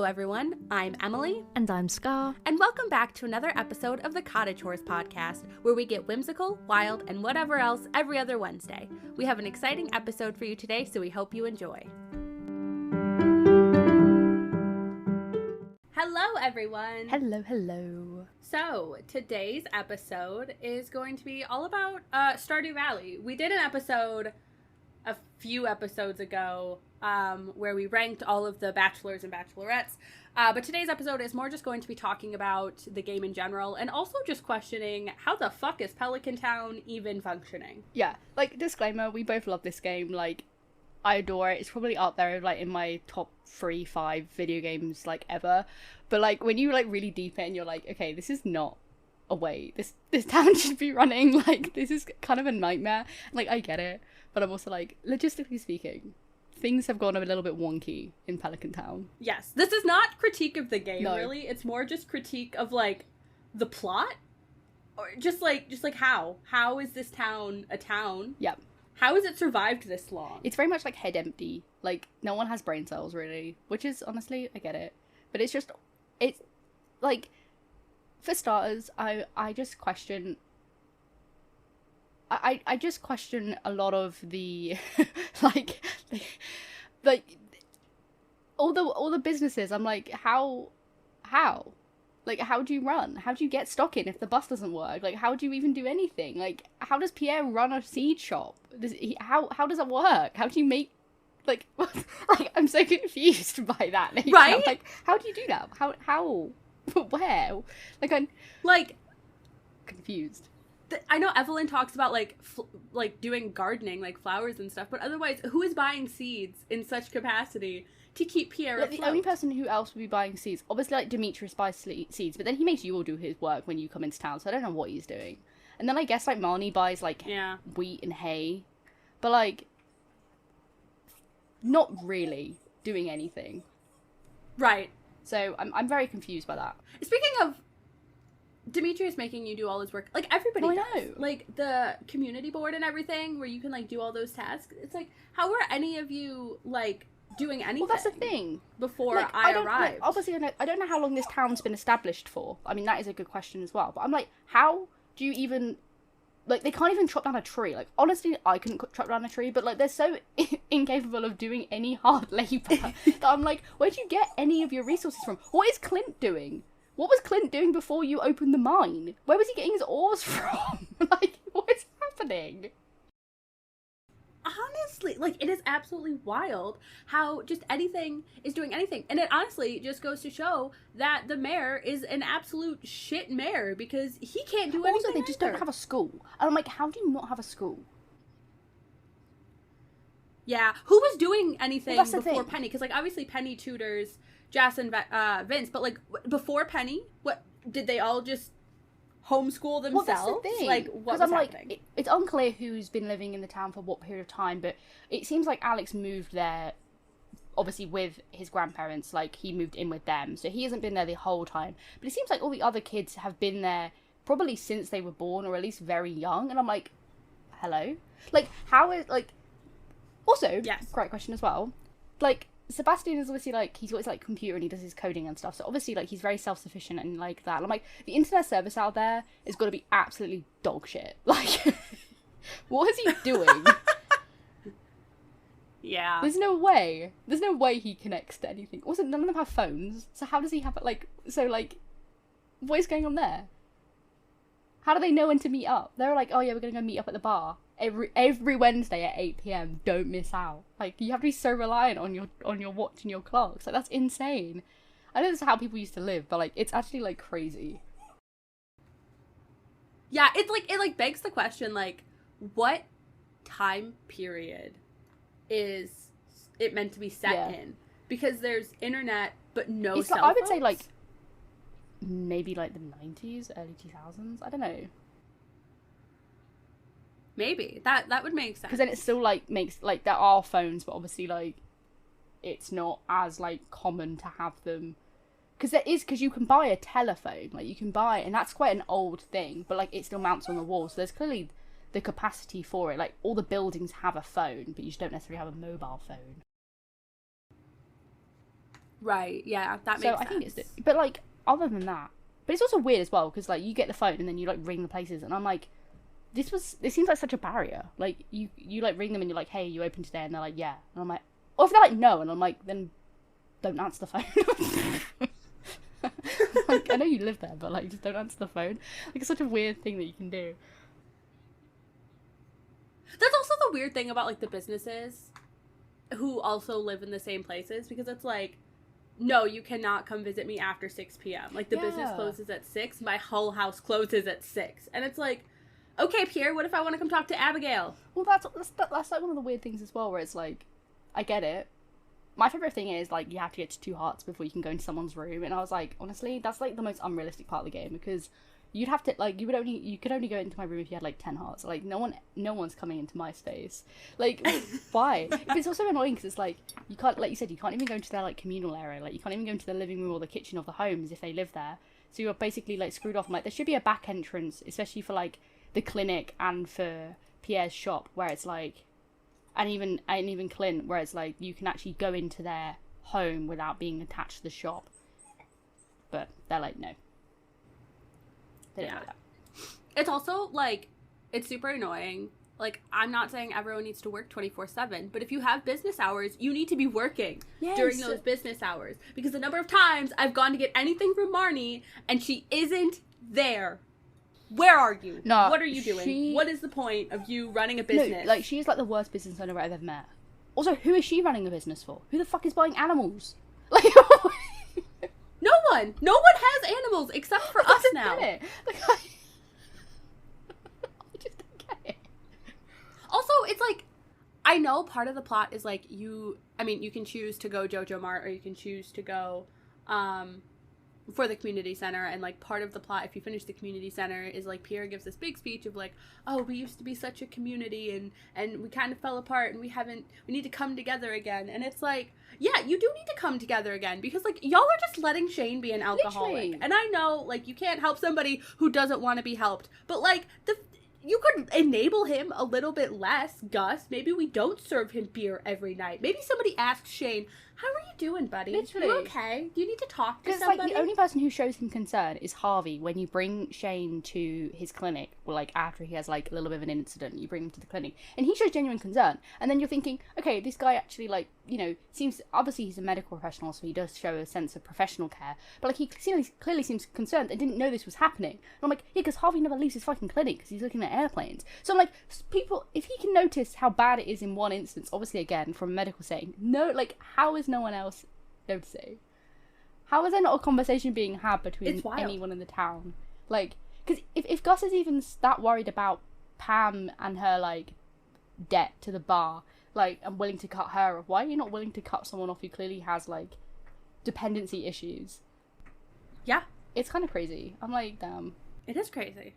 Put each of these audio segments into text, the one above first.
everyone. I'm Emily. And I'm Scar. And welcome back to another episode of the Cottage Horse Podcast, where we get whimsical, wild, and whatever else every other Wednesday. We have an exciting episode for you today, so we hope you enjoy. Hello, everyone. Hello. So, today's episode is going to be all about Stardew Valley. We did an episode a few episodes ago where we ranked all of the bachelors and bachelorettes. But today's episode is more just going to be talking about the game in general and also just questioning how the fuck is Pelican Town even functioning? Yeah, like, disclaimer, we both love this game. Like, I adore it. It's probably up there, like, in my top 3-5 video games, like, ever. But, like, when you, like, really deep it and you're like, okay, this is not a way this town should be running. Like, this is kind of a nightmare. Like, I get it. But I'm also like, logistically speaking, things have gone a little bit wonky in Pelican Town. Yes. This is not critique of the game, No. really. It's more just critique of, like, the plot. Or just like how? How is this town a town? Yep. How has it survived this long? It's very much like head empty. Like, no one has brain cells, really. Which is, honestly, I get it. But it's just, it's, like, for starters, I just question... I just question a lot of the, like all the businesses. I'm like, how? Like, how do you run? How do you get stock in if the bus doesn't work? Like, how do you even do anything? Like, how does Pierre run a seed shop? How does that work? How do you make, like, like, I'm so confused by that. Right? I'm like, how do you do that? How? Where? Like, I'm confused. I know Evelyn talks about, like, doing gardening, like, flowers and stuff, but otherwise, who is buying seeds in such capacity to keep Pierre Like, afloat? the only person who else would be buying seeds, obviously, like, Demetrius buys seeds, but then he makes you all do his work when you come into town, so I don't know what he's doing. And then I guess, like, Marnie buys, like, wheat and hay, but, like, not really doing anything. Right. So, I'm very confused by that. Speaking of Demetrius making you do all his work, like, everybody does. I know. Like, the community board and everything, where you can, like, do all those tasks. It's like, how are any of you, like, doing anything? Well, that's the thing. Before like, I don't, arrived. Like, obviously, I don't know how long this town's been established for. I mean, that is a good question as well. But I'm like, how do you even... Like, they can't even chop down a tree. Like, honestly, I couldn't chop down a tree, but, like, they're so incapable of doing any hard labour that I'm like, where do you get any of your resources from? What is Clint doing? What was Clint doing before you opened the mine? Where was he getting his ores from? Like, what is happening? Honestly, like, it is absolutely wild how just anything is doing anything. And it honestly just goes to show that the mayor is an absolute shit mayor because he can't do anything. Also, they just don't have a school. And I'm like, how do you not have a school? Yeah. Who was doing anything before thing. Penny? Because, like, obviously Penny tutors Jess and Vince, but, like, before Penny, what did they all just homeschool themselves? Well, that's the thing. Like, what was happening? Like, it's unclear who's been living in the town for what period of time, but it seems like Alex moved there, obviously with his grandparents. Like, he moved in with them, so he hasn't been there the whole time. But it seems like all the other kids have been there probably since they were born, or at least very young. And I'm like, hello, like, how is, like, also, yes, great question as well. Like, Sebastian is obviously, like, he's got his, like, computer and he does his coding and stuff, so obviously, like, he's very self-sufficient and like that. And I'm like, the internet service out there is got to be absolutely dog shit. Like, what is he doing? Yeah. There's no way he connects to anything. Also, none of them have phones, so how does he have it, like, so, like, what is going on there? How do they know when to meet up? They're like, oh yeah, we're gonna go meet up at the bar every Wednesday at 8 p.m. Don't miss out. Like, you have to be so reliant on your watch and your clocks. Like, that's insane. I know this is how people used to live, but, like, it's actually, like, crazy. Yeah, it begs the question, like, what time period is it meant to be set in? Because there's internet, but no cell I would phones? say, like, maybe, like, the 90s, early 2000s. I don't know. Maybe. That would make sense. Because then it still, like, makes, like, there are phones, but obviously, like, it's not as, like, common to have them. Because because you can buy a telephone, like, you can buy, and that's quite an old thing, but, like, it still mounts on the wall, so there's clearly the capacity for it. Like, all the buildings have a phone, but you just don't necessarily have a mobile phone. Right, yeah, that makes So sense. I think it's, but like, other than that, but it's also weird as well, because like, you get the phone and then you like ring the places, and I'm like, this seems like such a barrier. Like, you like ring them and you're like, hey, you open today? And they're like, yeah. And I'm like, or if they're like, no, and I'm like, then don't answer the phone. Like, I know you live there, but like, just don't answer the phone. Like, it's such a weird thing that you can do. That's also the weird thing about like the businesses who also live in the same places, because it's like, no, you cannot come visit me after 6 p.m. Like, the business closes at 6, my whole house closes at 6. And it's like, okay, Pierre, what if I want to come talk to Abigail? Well, that's like one of the weird things as well, where it's like, I get it. My favourite thing is, like, you have to get to 2 hearts before you can go into someone's room, and I was like, honestly, that's, like, the most unrealistic part of the game, because you'd have to, like, you could only go into my room if you had, like, 10 hearts. Like, no one's coming into my space. Like, why? But it's also annoying, because it's like, you can't, like you said, you can't even go into their, like, communal area. Like, you can't even go into the living room or the kitchen of the homes if they live there. So you're basically, like, screwed off. I'm like, there should be a back entrance, especially for, like, the clinic and for Pierre's shop, where it's like, and even Clint, where it's like, you can actually go into their home without being attached to the shop. But they're like, no. They don't know that. It's also, like, it's super annoying. Like, I'm not saying everyone needs to work 24/7, but if you have business hours, you need to be working during those business hours. Because the number of times I've gone to get anything from Marnie, and she isn't there. Where are you? No, what are you doing? What is the point of you running a business? No, like, she's like the worst business owner I've ever met. Also, who is she running a business for? Who the fuck is buying animals? Like, no one has animals except for us now. Like, I just don't get it. Also, it's like, I know part of the plot is like, you can choose to go Jojo Mart, or you can choose to go for the community center, and like, part of the plot, if you finish the community center, is like, Pierre gives this big speech of like, oh, we used to be such a community, and we kind of fell apart, and we need to come together again. And it's like, yeah, you do need to come together again, because like, y'all are just letting Shane be an alcoholic. Literally. And I know, like, you can't help somebody who doesn't want to be helped, but like, you could enable him a little bit less, Gus. Maybe we don't serve him beer every night. Maybe somebody asks Shane, how are you doing, buddy? Literally. You okay? Do you need to talk to somebody? Like, the only person who shows him concern is Harvey. When you bring Shane to his clinic, or like, after he has like a little bit of an incident, you bring him to the clinic, and he shows genuine concern. And then you're thinking, okay, this guy actually, like, you know, seems, obviously he's a medical professional, so he does show a sense of professional care. But like, he clearly seems concerned and didn't know this was happening. And I'm like, yeah, because Harvey never leaves his fucking clinic because he's looking at airplanes. So I'm like, people, if he can notice how bad it is in one instance, obviously again from a medical setting, no, like, how is no one else noticing? How is there not a conversation being had between anyone in the town? Like, because if Gus is even that worried about Pam and her, like, debt to the bar, like, I'm willing to cut her off, why are you not willing to cut someone off who clearly has, like, dependency issues? Yeah. It's kind of crazy. I'm like, damn. It is crazy.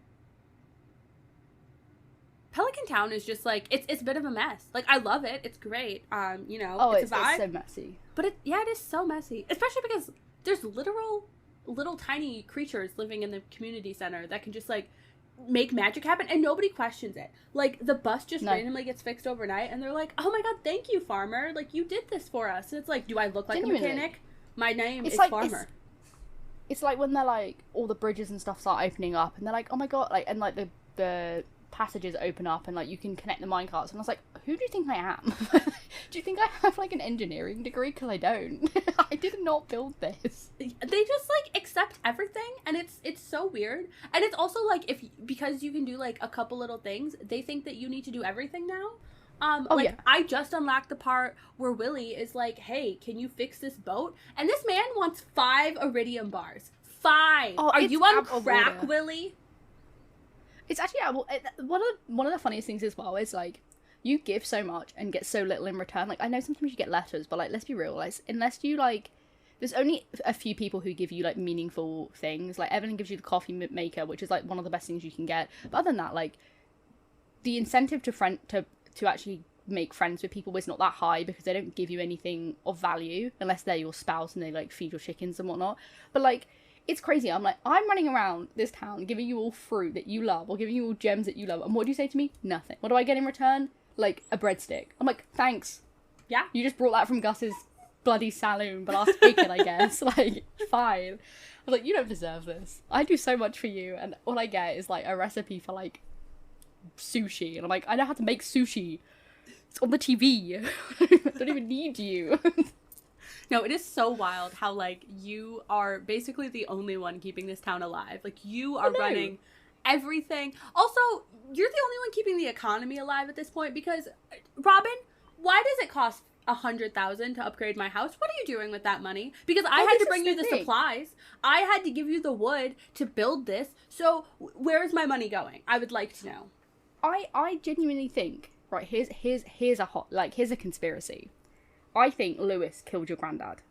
Pelican Town is just like, it's a bit of a mess. Like, I love it. It's great. You know, oh, it's a vibe. It's so messy. But it is so messy. Especially because there's literal little tiny creatures living in the community center that can just, like, make magic happen, and nobody questions it. Like, the bus just randomly gets fixed overnight, and they're like, oh my god, thank you, farmer. Like, you did this for us. And it's like, do I look like a mechanic? My name is like, Farmer. It's like when they're like, all the bridges and stuff start opening up, and they're like, oh my god, like, and like the passages open up, and like, you can connect the minecarts, and I was like, who do you think I am? Do you think I have like an engineering degree? Because I don't. I did not build this. They just like accept everything, and it's so weird. And it's also like, because you can do like a couple little things, they think that you need to do everything now. I just unlocked the part where Willie is like, hey, can you fix this boat? And this man wants 5 iridium bars. 5. Oh, are you on crack, Willie? It's actually one of the funniest things as well is, like, you give so much and get so little in return. Like, I know sometimes you get letters, but like, let's be real, like, unless you, like, there's only a few people who give you like meaningful things. Like, Evelyn gives you the coffee maker, which is like one of the best things you can get. But other than that, like, the incentive to actually make friends with people is not that high, because they don't give you anything of value unless they're your spouse and they like feed your chickens and whatnot. But like, it's crazy. I'm like, I'm running around this town giving you all fruit that you love, or giving you all gems that you love, and what do you say to me? Nothing. What do I get in return? Like, a breadstick. I'm like, thanks. Yeah. You just brought that from Gus's bloody saloon, but I'll take it, I guess. Like, fine. I was like, you don't deserve this. I do so much for you, and all I get is, like, a recipe for, like, sushi. And I'm like, I know how to make sushi. It's on the TV. I don't even need you. No, it is so wild how, like, you are basically the only one keeping this town alive. Like, you are running everything. Also, you're the only one keeping the economy alive at this point because, Robin, why does it cost $100,000 to upgrade my house? What are you doing with that money? Because I had to bring you the supplies. I had to give you the wood to build this. So where is my money going? I would like to know. I genuinely think, right, here's a conspiracy. I think Lewis killed your granddad.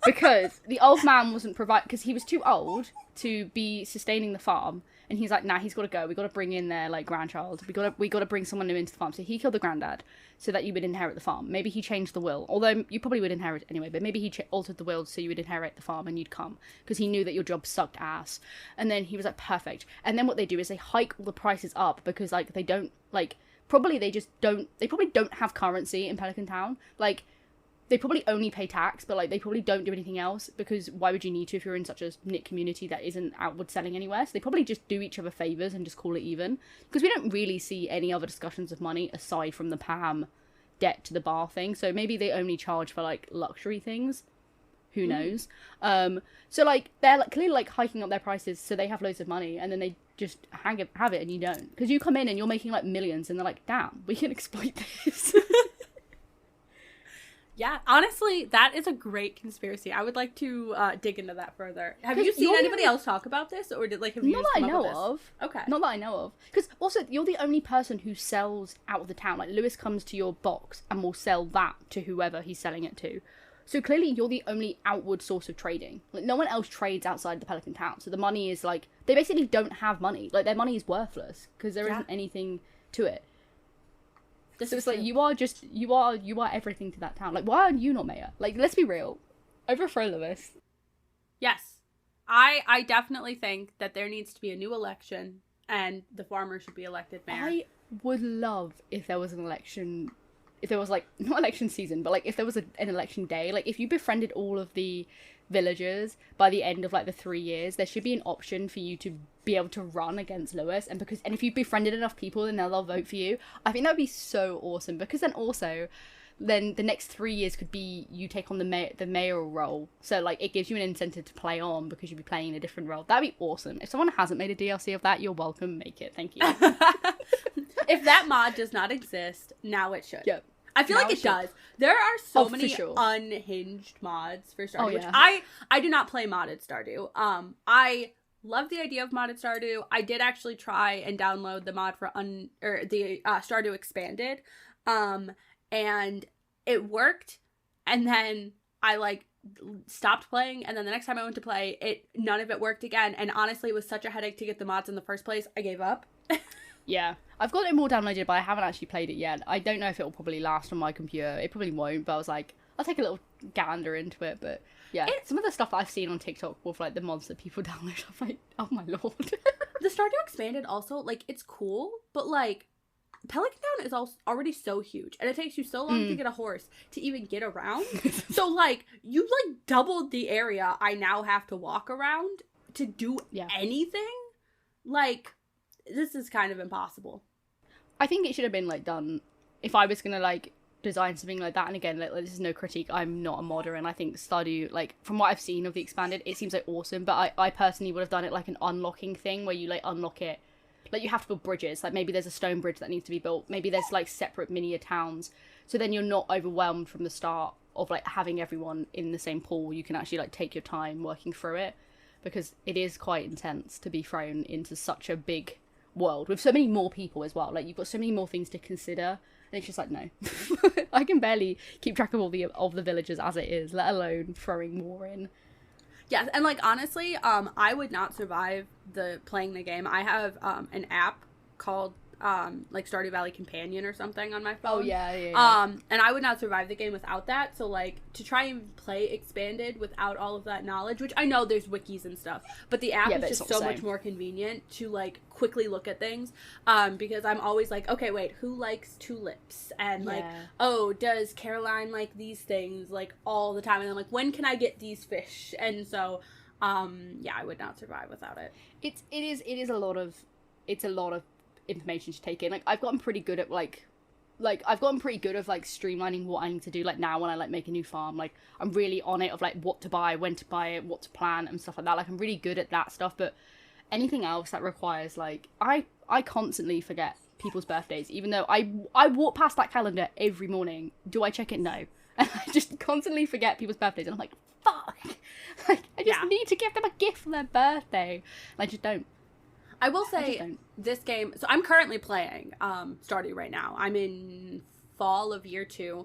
Because the old man wasn't because he was too old to be sustaining the farm, and he's like, nah, he's got to go. We got to bring in their like grandchild. We got to bring someone new into the farm. So he killed the granddad so that you would inherit the farm. Maybe he changed the will, although you probably would inherit anyway. But maybe he altered the will so you would inherit the farm and you'd come because he knew that your job sucked ass. And then he was like, perfect. And then what they do is they hike all the prices up because like they don't like probably they probably don't have currency in Pelican Town. Like, they probably only pay tax, but, like, they probably don't do anything else, because why would you need to if you're in such a knit community that isn't outward selling anywhere? So they probably just do each other favours and just call it even. Because we don't really see any other discussions of money aside from the Pam debt to the bar thing. So maybe they only charge for, like, luxury things. Who knows? So, like, they're like, clearly, like, hiking up their prices so they have loads of money, and then they just have it and you don't. Because you come in and you're making, like, millions, and they're like, damn, we can exploit this. Yeah, honestly, that is a great conspiracy. I would like to dig into that further. Have you seen anybody else talk about this, or have you? Not that I know of. Okay. Not that I know of. Because also, you're the only person who sells out of the town. Like, Lewis comes to your box and will sell that to whoever he's selling it to. So clearly, you're the only outward source of trading. Like, no one else trades outside the Pelican Town. So the money is like, they basically don't have money. Like, their money is worthless because there isn't anything to it. So it's like, you are everything to that town. Like, why are you not mayor? Like, let's be real. Overthrow Lewis. Yes. I definitely think that there needs to be a new election and the farmer should be elected mayor. I would love if there was an election, if there was, like, not election season, but, like, if there was an election day. Like, if you befriended all of the villagers by the end of, like, the 3 years, there should be an option for you to be able to run against Lewis, and if you've befriended enough people, then they'll vote for you. I think that would be so awesome, because then the next 3 years could be you take on the mayoral role, so like it gives you an incentive to play on because you'll be playing in a different role. That'd be awesome. If someone hasn't made a DLC of that, you're welcome. Make it. Thank you. If that mod does not exist, now it should. Yep. I feel like it does. There are so many unhinged mods for Stardew, which I do not play modded Stardew. I love the idea of modded Stardew. I did actually try and download the mod for Stardew Expanded, and it worked. And then I like stopped playing, and then the next time I went to play, none of it worked again. And honestly, it was such a headache to get the mods in the first place. I gave up. Yeah, I've got it more downloaded, but I haven't actually played it yet. I don't know if it'll probably last on my computer. It probably won't, but I was like, I'll take a little gander into it. But yeah, some of the stuff that I've seen on TikTok with like the mods that people download, I'm like, oh my lord. The Stardew Expanded also, like, it's cool, but like Pelican Town is already so huge, and it takes you so long to get a horse to even get around. So like, you like doubled the area I now have to walk around to do anything. Like, this is kind of impossible. I think it should have been like done if I was gonna like design something like that. And again, like, this is no critique. I'm not a modder, and I think Stardew, like, from what I've seen of the Expanded, it seems like awesome. But I personally would have done it like an unlocking thing where you like unlock it. Like, you have to build bridges. Like, maybe there's a stone bridge that needs to be built. Maybe there's like separate miniature towns. So then you're not overwhelmed from the start of like having everyone in the same pool. You can actually like take your time working through it, because it is quite intense to be thrown into such a big world with so many more people as well. Like, you've got so many more things to consider, and it's just like, no. I can barely keep track of all the villagers as it is, let alone throwing more in. Yes, and like, honestly, I would not survive playing the game. I have an app called like Stardew Valley Companion or something on my phone. Oh yeah. And I would not survive the game without that. So like to try and play Expanded without all of that knowledge, which I know there's wikis and stuff, but the app is just so much more convenient to like quickly look at things. Because I'm always like, okay, wait, who likes tulips? And like, oh, does Caroline like these things like all the time? And then like, when can I get these fish? And so, yeah, I would not survive without it. It is a lot of information to take in. Like I've gotten pretty good at streamlining what I need to do. Like now when I like make a new farm, like I'm really on it of like what to buy, when to buy it, what to plant and stuff like that. Like I'm really good at that stuff. But anything else that requires like I constantly forget people's birthdays, even though I walk past that calendar every morning. Do I check it? No. And I just constantly forget people's birthdays, and I'm like, fuck. Like I just need to give them a gift for their birthday, and I just don't. I will say this game, so I'm currently playing Stardew right now. I'm in fall of year 2.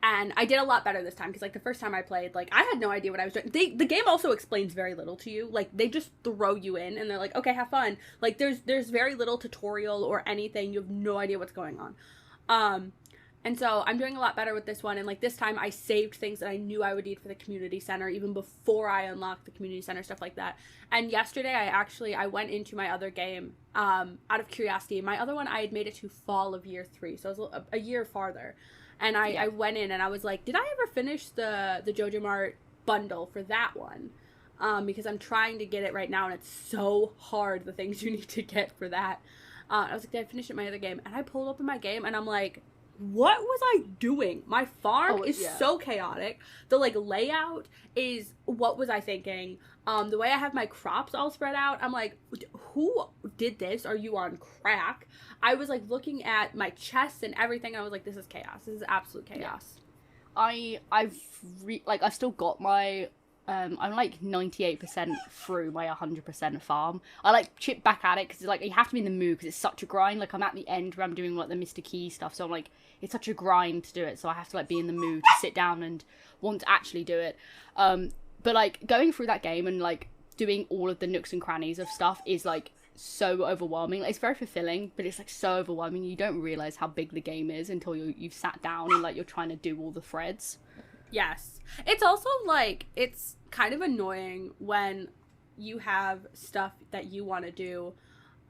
And I did a lot better this time because like the first time I played, like I had no idea what I was doing. The game also explains very little to you. Like they just throw you in and they're like, okay, have fun. Like there's very little tutorial or anything. You have no idea what's going on. And so I'm doing a lot better with this one. And like this time I saved things that I knew I would need for the community center even before I unlocked the community center, stuff like that. And yesterday I went into my other game out of curiosity. My other one, I had made it to fall of year 3. So it was a year farther. And I went in and I was like, did I ever finish the JoJo Mart bundle for that one? Because I'm trying to get it right now and it's so hard, the things you need to get for that. I was like, did I finish it in my other game? And I pulled up in my game and I'm like, what was I doing? My farm is so chaotic. The like layout is, what was I thinking? The way I have my crops all spread out, I'm like, who did this? Are you on crack? I was like looking at my chests and everything. And I was like, this is chaos. This is absolute chaos. I've still got my I'm like 98% through my 100% farm. I like chip back at it because like you have to be in the mood because it's such a grind. Like I'm at the end where I'm doing like the Mr. Key stuff, so I'm like, it's such a grind to do it, so I have to like be in the mood to sit down and want to actually do it. But like going through that game and like doing all of the nooks and crannies of stuff is like so overwhelming. Like, it's very fulfilling, but it's like so overwhelming. You don't realize how big the game is until you've sat down and like you're trying to do all the threads. Yes. It's also like, it's kind of annoying when you have stuff that you want to do,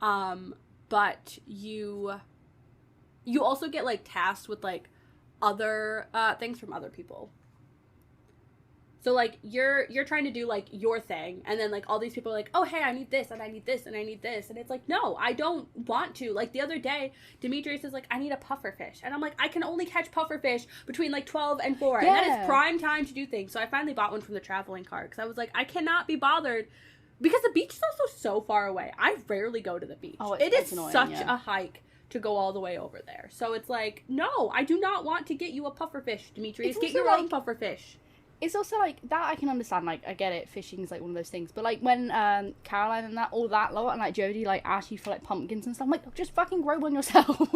but you also get like tasked with like other things from other people. So like you're trying to do like your thing, and then like all these people are like, oh hey, I need this and I need this and I need this, and it's like, no, I don't want to. Like the other day Demetrius is like, I need a pufferfish, and I'm like, I can only catch pufferfish between like 12 and 4, and that is prime time to do things. So I finally bought one from the traveling cart because I was like, I cannot be bothered because the beach is also so far away. I rarely go to the beach. It is annoying, such a hike to go all the way over there. So it's like, no, I do not want to get you a pufferfish, Demetrius. Get your own pufferfish. It's also, like, that I can understand, like, I get it, fishing's, like, one of those things, but, like, when, Caroline and all that lot, and, like, Jodie, like, asked you for, like, pumpkins and stuff, I'm like, just fucking grow one yourself. Also,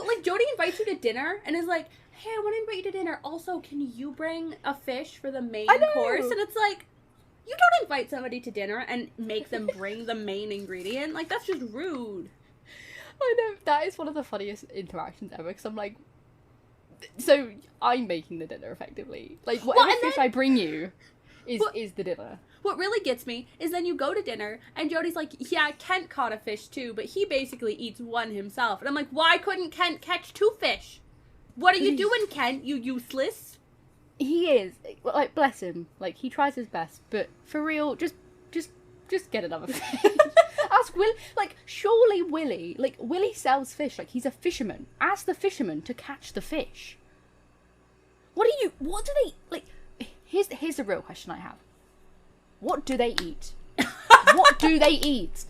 like, Jodie invites you to dinner, and is like, hey, I want to invite you to dinner, also, can you bring a fish for the main course? And it's like, you don't invite somebody to dinner and make them bring the main ingredient, like, that's just rude. I know, that is one of the funniest interactions ever, because I'm like, so I'm making the dinner effectively. Like whatever fish I bring you is the dinner. What really gets me is then you go to dinner and Jodie's like, yeah, Kent caught a fish too, but he basically eats one himself. And I'm like, why couldn't Kent catch 2 fish? What are you doing, Kent? You useless? He is. Like, bless him. Like, he tries his best, but for real, just get another fish. Ask Will. Like, surely Willy. Like, Willy sells fish. Like, he's a fisherman. Ask the fisherman to catch the fish. What do they like? Here's the real question I have. What do they eat? What do they eat?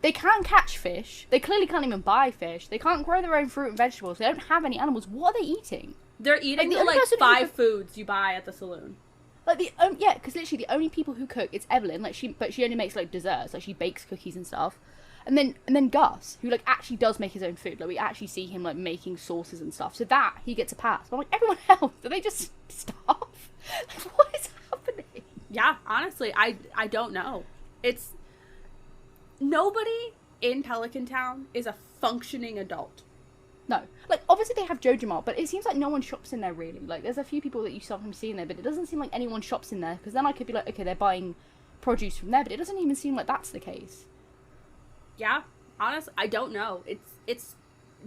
They can't catch fish. They clearly can't even buy fish. They can't grow their own fruit and vegetables. They don't have any animals. What are they eating? They're eating like 5 foods you buy at the saloon. Like because literally the only people who cook is Evelyn. Like she only makes like desserts. Like she bakes cookies and stuff. And then Gus, who like actually does make his own food. Like we actually see him like making sauces and stuff. So that he gets a pass. But like everyone else, do they just starve? Like what is happening? Yeah, honestly, I don't know. It's nobody in Pelican Town is a functioning adult. No. Like, obviously they have Jojo Mart, but it seems like no one shops in there, really. Like, there's a few people that you sometimes see in there, but it doesn't seem like anyone shops in there, because then I could be like, okay, they're buying produce from there, but it doesn't even seem like that's the case. Yeah, honestly, I don't know. It's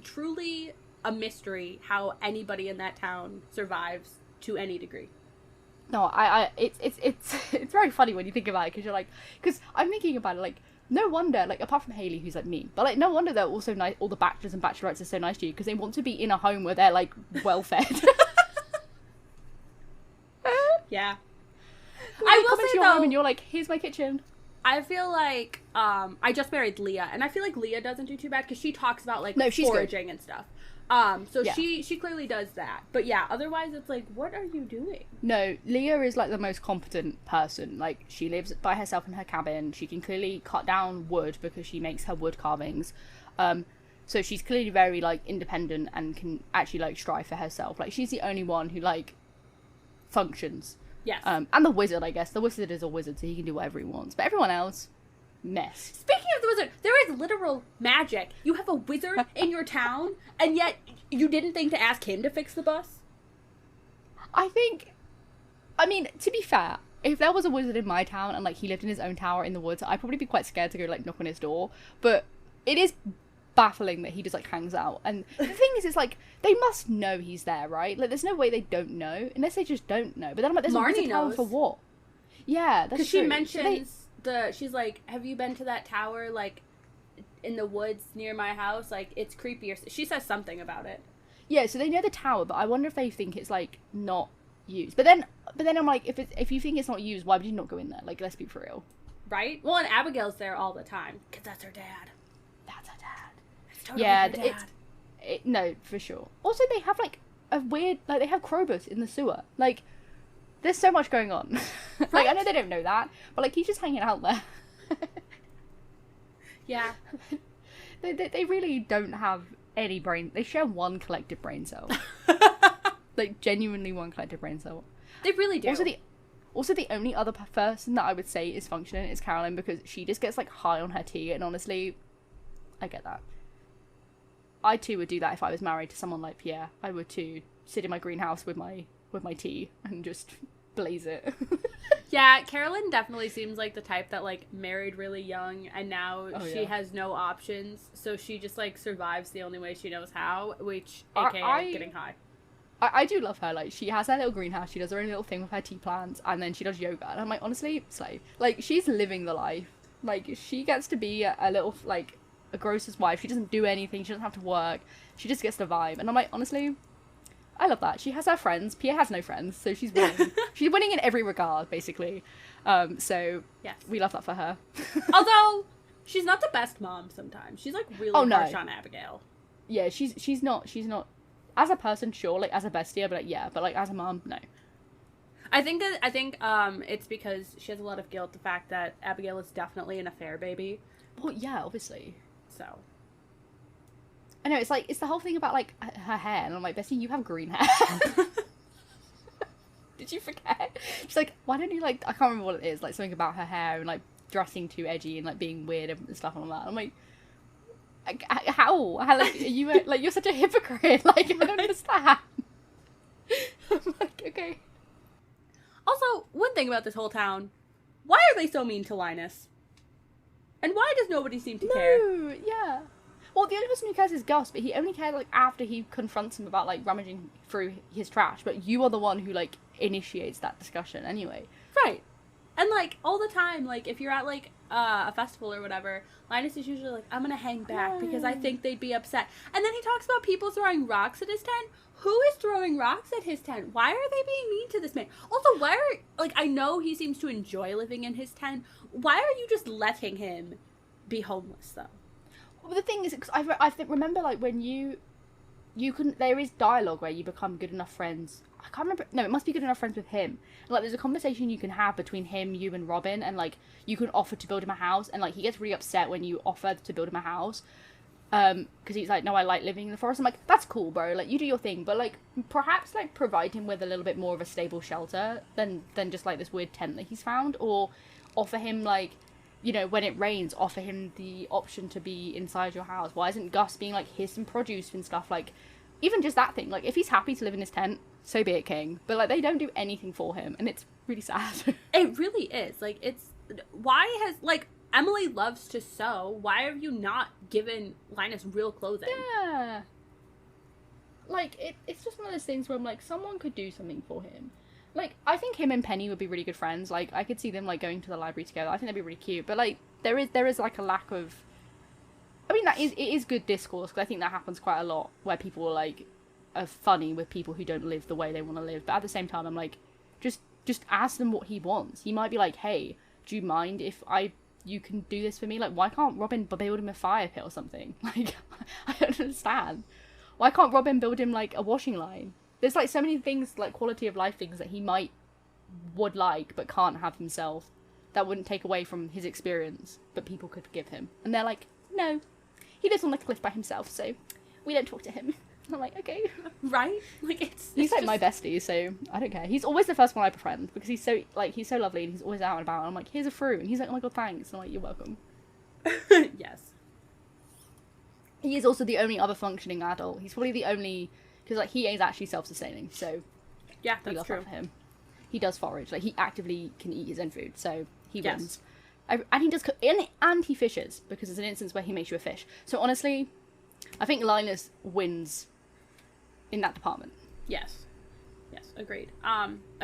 truly a mystery how anybody in that town survives to any degree. No, it's very funny when you think about it, because you're like, because I'm thinking about it, like, no wonder, like, apart from Hayley, who's like me, but like, no wonder they're also nice. All the bachelors and bachelorettes are so nice to you because they want to be in a home where they're like well fed. Yeah, I will say your home and you're like, here's my kitchen. I feel like I just married Leah, and I feel like Leah doesn't do too bad because she talks about like she's foraging good. And stuff. She clearly does that. But yeah, otherwise it's like, what are you doing? No, Leah is like the most competent person. Like, she lives by herself in her cabin. She can clearly cut down wood because she makes her wood carvings. So she's clearly very like independent and can actually like strive for herself. Like, she's the only one who like functions. Yes. And the wizard, I guess. The wizard is a wizard, so he can do whatever he wants. But everyone else, mess. Speaking of the wizard, there is literal magic. You have a wizard in your town, and yet you didn't think to ask him to fix the bus? I mean, to be fair, if there was a wizard in my town and like he lived in his own tower in the woods, I'd probably be quite scared to go like knock on his door. But it is baffling that he just like hangs out. And the thing is, it's like they must know he's there, right? Like, there's no way they don't know unless they just don't know. But then I'm like, there's Marnie a wizard tower for what? Yeah, that's true. Because she mentions she's like, have you been to that tower like in the woods near my house? Like, it's creepy. Or she says something about it. Yeah, so they know the tower, but I wonder if they think it's like not used. But then I'm like, if you think it's not used, why would you not go in there? Like, let's be for real. Right? Well, and Abigail's there all the time because that's her dad. That's her dad. It's totally her dad. No, for sure. Also, they have like a weird, like, they have Krobus in the sewer. Like, there's so much going on. Right? Like, I know they don't know that, but like, he's just hanging out there. Yeah. They really don't have any brain. They share one collective brain cell. Like, genuinely one collective brain cell. They really do. Also, the only other person that I would say is functioning is Caroline, because she just gets like high on her tea, and honestly, I get that. I too would do that if I was married to someone like Pierre. I would too sit in my greenhouse with my tea and just blaze it. Yeah, Carolyn definitely seems like the type that like married really young, and now she has no options, so she just like survives the only way she knows how, which aka getting high. I do love her. Like, she has her little greenhouse, she does her own little thing with her tea plants, and then she does yoga, and I'm like, honestly, slave. Like, she's living the life. Like, she gets to be a little like a grocer's wife. She doesn't do anything, she doesn't have to work, she just gets the vibe, and I'm like, honestly, I love that. She has her friends. Pierre has no friends, so she's winning. She's winning in every regard, basically. So yes, we love that for her. Although she's not the best mom sometimes. She's like really harsh on Abigail. Yeah, she's not as a person, sure, like as a bestie, I'd be like, yeah, but like as a mom, no. I think it's because she has a lot of guilt, the fact that Abigail is definitely an affair baby. Well, yeah, obviously. So I know, it's like, it's the whole thing about like her hair, and I'm like, Bessie, you have green hair. Did you forget? She's like, why don't you like, I can't remember what it is, like something about her hair and like dressing too edgy and like being weird and stuff and all that. I'm like, how like, are you like, you're such a hypocrite, like, I don't understand. I'm like, okay. Also, one thing about this whole town, why are they so mean to Linus? And why does nobody seem to care? Yeah. Well, the only person who cares is Gus, but he only cares like after he confronts him about like rummaging through his trash. But you are the one who like initiates that discussion anyway. Right. And like all the time, like if you're at like a festival or whatever, Linus is usually like, I'm gonna hang back because I think they'd be upset. And then he talks about people throwing rocks at his tent. Who is throwing rocks at his tent? Why are they being mean to this man? Also, why are, like, I know he seems to enjoy living in his tent. Why are you just letting him be homeless though? Well, the thing is, because I remember, like, when you can, there is dialogue where you become good enough friends. I can't remember. No, it must be good enough friends with him. And, like, there's a conversation you can have between him, you, and Robin, and like you can offer to build him a house, and like he gets really upset when you offer to build him a house, because he's like, no, I like living in the forest. I'm like, that's cool, bro. Like, you do your thing, but like perhaps like provide him with a little bit more of a stable shelter than just like this weird tent that he's found, or offer him like, you know, when it rains, offer him the option to be inside your house? Why isn't Gus being like, here's some produce and stuff? Like, even just that thing. Like, if he's happy to live in his tent, so be it, King. But, like, they don't do anything for him, and it's really sad. It really is. Like, it's... Why has... Like, Emily loves to sew. Why have you not given Linus real clothing? Yeah. Like, it's just one of those things where I'm like, someone could do something for him. Like, I think him and Penny would be really good friends. Like, I could see them, like, going to the library together. I think that'd be really cute. But, like, there is like, a lack of... I mean, it is good discourse, because I think that happens quite a lot, where people, like, are funny with people who don't live the way they want to live. But at the same time, I'm like, just ask them what he wants. He might be like, hey, do you mind if you can do this for me? Like, why can't Robin build him a fire pit or something? Like, I don't understand. Why can't Robin build him, like, a washing line? There's, like, so many things, like, quality of life things that he would like, but can't have himself, that wouldn't take away from his experience, but people could give him. And they're like, no, he lives on the cliff by himself, so we don't talk to him. And I'm like, okay. Right? Like, he's like just... my bestie, so I don't care. He's always the first one I befriend, because he's so lovely, and he's always out and about, and I'm like, here's a fruit, and he's like, oh my god, thanks. And I'm like, you're welcome. Yes. He is also the only other functioning adult. He's probably the only... Because, like, he is actually self-sustaining, so... Yeah, that's true. That for him. He does forage. Like, he actively can eat his own food, so he wins. And he does cook... And he fishes, because there's an instance where he makes you a fish. So, honestly, I think Linus wins in that department. Yes. Yes, agreed.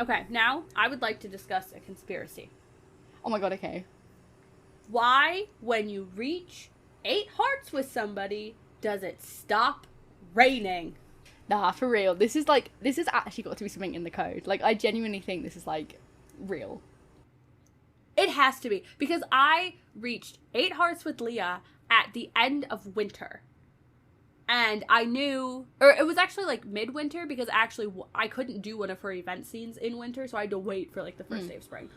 Okay, now, I would like to discuss a conspiracy. Oh my god, okay. Why, when you reach 8 hearts with somebody, does it stop raining? Nah, for real. This is actually got to be something in the code. Like, I genuinely think this is, like, real. It has to be. Because I reached 8 hearts with Leah at the end of winter. And I knew... Or it was actually, like, midwinter, because actually I couldn't do one of her event scenes in winter, so I had to wait for, like, the first day of spring.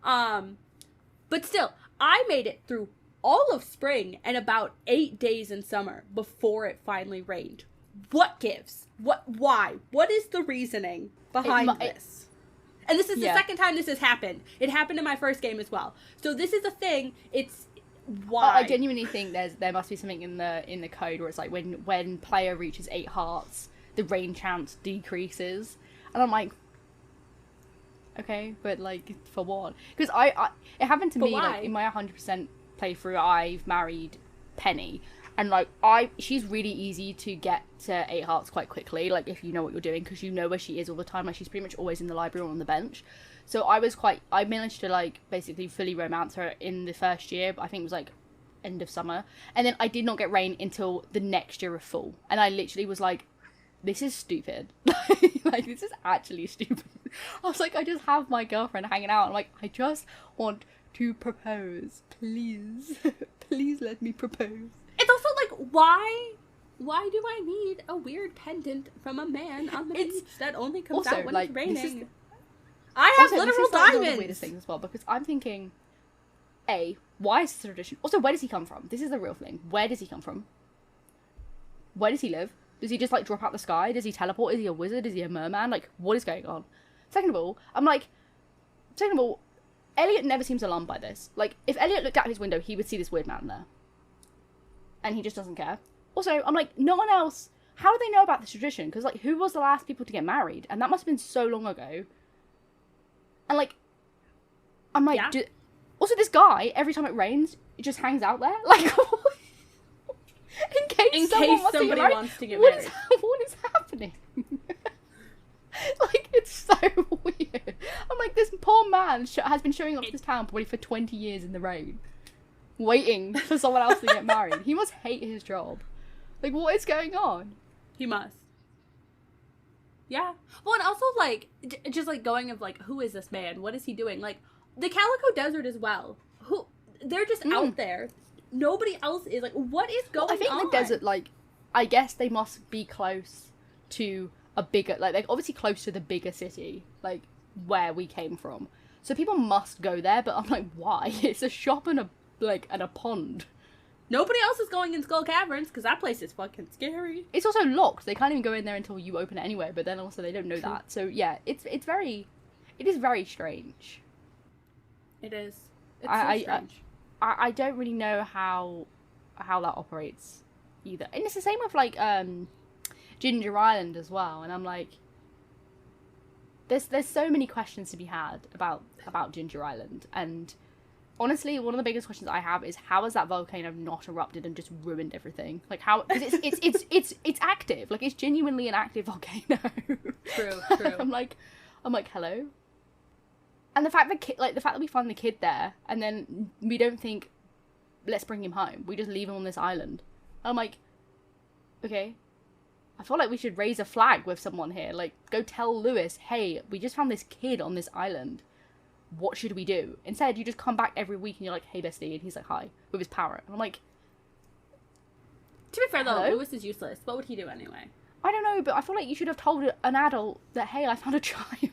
But still, I made it through all of spring and about 8 days in summer before it finally rained. What gives? Why? What is the reasoning behind this? And this is the second time this has happened. It happened in my first game as well. So this is a thing. It's why. I genuinely think there must be something in the code where it's like when player reaches 8 hearts, the rain chance decreases. And I'm like, okay, but like for what? Because it happened to me like in my 100% playthrough. I've married Penny. And, like, she's really easy to get to 8 hearts quite quickly, like, if you know what you're doing, because you know where she is all the time. Like, she's pretty much always in the library or on the bench. So I managed to, like, basically fully romance her in the first year, but I think it was, like, end of summer. And then I did not get rain until the next year of fall. And I literally was like, this is stupid. Like, this is actually stupid. I was like, I just have my girlfriend hanging out. I'm like, I just want to propose. Please. Please let me propose. It's also like, why do I need a weird pendant from a man on the beach that only comes out when it's raining? I have literal diamonds! One of the weirdest things as well, because I'm thinking, A, why is this a tradition? Also, where does he come from? This is the real thing. Where does he come from? Where does he live? Does he just, like, drop out the sky? Does he teleport? Is he a wizard? Is he a merman? Like, what is going on? Second of all, Elliot never seems alarmed by this. Like, if Elliot looked out his window, he would see this weird man there. And he just doesn't care. Also, I'm like, no one else... How do they know about this tradition? Because, like, who was the last people to get married? And that must have been so long ago. And, like... I'm like... Yeah. Also, this guy, every time it rains, it just hangs out there. Like... in case somebody wants to get married. What is happening? Like, it's so weird. I'm like, this poor man has been showing up to this town probably for 20 years in the rain. Waiting for someone else to get married. He must hate his job. Like, what is going on? He must. Yeah. Well, and also, like, just, like, going of, like, who is this man? What is he doing? Like, the Calico Desert as well. They're just out there. Nobody else is. Like, what is going on? I think the desert, like, I guess they must be close to a bigger, like, they're obviously close to the bigger city, like, where we came from. So people must go there, but I'm like, why? It's a shop and a pond. Nobody else is going in Skull Caverns, because that place is fucking scary. It's also locked. They can't even go in there until you open it anyway, but then also they don't know that. So, yeah, it is very strange. It is. It's so strange. I don't really know how that operates either. And it's the same with like Ginger Island as well. And I'm like, there's so many questions to be had about Ginger Island. And honestly, one of the biggest questions I have is how has that volcano not erupted and just ruined everything? Like how, because it's active. Like it's genuinely an active volcano. True. I'm like, hello. And the fact that we find the kid there and then we don't think, let's bring him home. We just leave him on this island. I'm like, okay. I feel like we should raise a flag with someone here. Like, go tell Lewis, hey, we just found this kid on this island. What should we do? Instead, you just come back every week and you're like, hey, bestie. And he's like, hi, with his parrot. And I'm like... To be fair, though, hello? Lewis is useless. What would he do anyway? I don't know, but I feel like you should have told an adult that, hey, I found a child.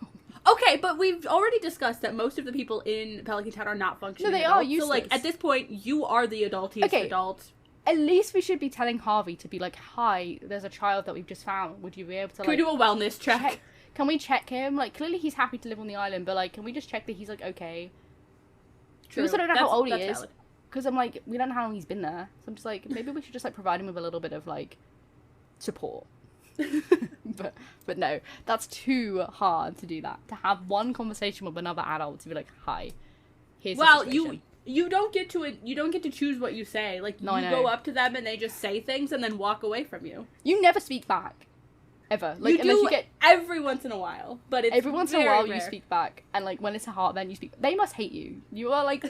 Okay, but we've already discussed that most of the people in Pelican Town are not functioning. No, they adults. are useless. So, like, at this point, you are the adultiest adult. At least we should be telling Harvey to be like, hi, there's a child that we've just found. Would you be able to, like... Can we do a wellness check? Can we check him? Like, clearly he's happy to live on the island, but, like, can we just check that he's, like, okay? True. We also don't know how old he is. Valid. Because I'm like, we don't know how long he's been there. So I'm just like, maybe we should just, like, provide him with a little bit of, like, support. but no, that's too hard to do that. To have one conversation with another adult to be like, hi, here's the situation. You don't get to choose what you say. Like, no, you go up to them and they just say things and then walk away from you. You never speak back. Ever. Like, you do every once in a while, but it's every once in a while rare. You speak back, and like when it's a heartburn, you speak. They must hate you. You are like,